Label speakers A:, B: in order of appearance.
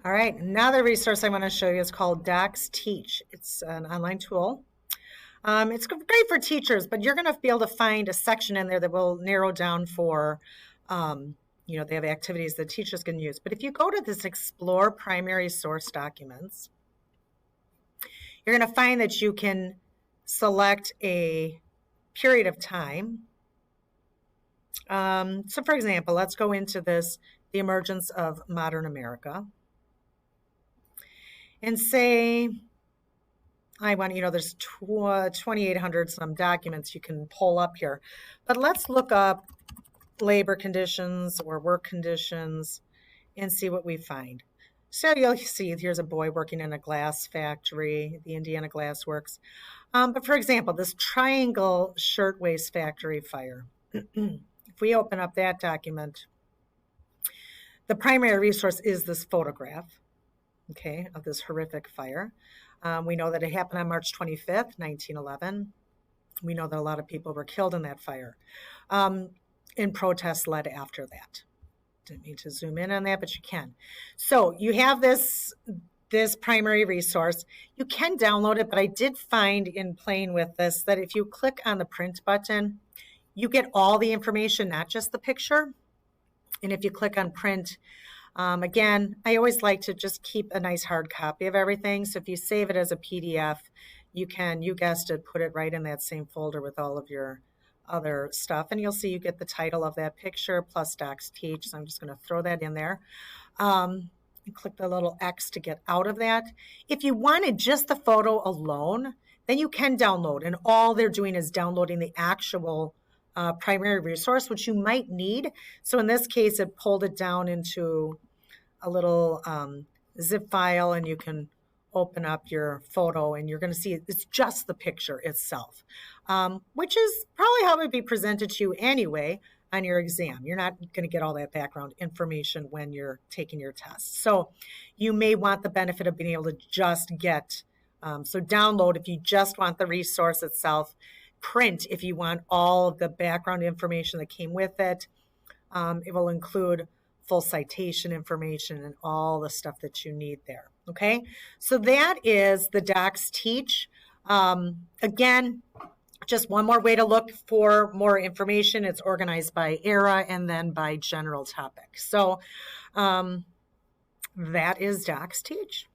A: All right, another resource I want to show you is called DocsTeach. It's an online tool. It's great for teachers, but you're going to be able to find a section in there that will narrow down for, they have activities that teachers can use. But if you go to this Explore Primary Source Documents, you're going to find that you can select a period of time. So for example, let's go into this, the emergence of modern America. And say, I want, there's 2,800 some documents you can pull up here. But let's look up labor conditions or work conditions and see what we find. So you'll see here's a boy working in a glass factory, the Indiana Glass Works. But for example, this Triangle Shirtwaist Factory fire. If we open up that document, the primary resource is this photograph, okay, of this horrific fire. We know that it happened on March 25th, 1911. We know that a lot of people were killed in that fire. And protests led after that. Didn't need to zoom in on that, but you can. So you have this primary resource. You can download it, but I did find in playing with this that if you click on the print button, you get all the information, not just the picture. And if you click on print, again, I always like to just keep a nice hard copy of everything. So if you save it as a PDF, you can, you guessed it, put it right in that same folder with all of your other stuff. And you'll see you get the title of that picture plus DocsTeach. So I'm just going to throw that in there. And click the little X to get out of that. If you wanted just the photo alone, then you can download. And all they're doing is downloading the actual primary resource, which you might need. So in this case, it pulled it down into a little zip file, and you can open up your photo and you're going to see it's just the picture itself, which is probably how it would be presented to you anyway on your exam. You're not going to get all that background information when you're taking your test. So you may want the benefit of being able to just get, so download if you just want the resource itself, print if you want all of the background information that came with it. It will include full citation information and all the stuff that you need there. Okay, so that is the DocsTeach. Again, just one more way to look for more information. It's organized by era and then by general topic. So that is DocsTeach.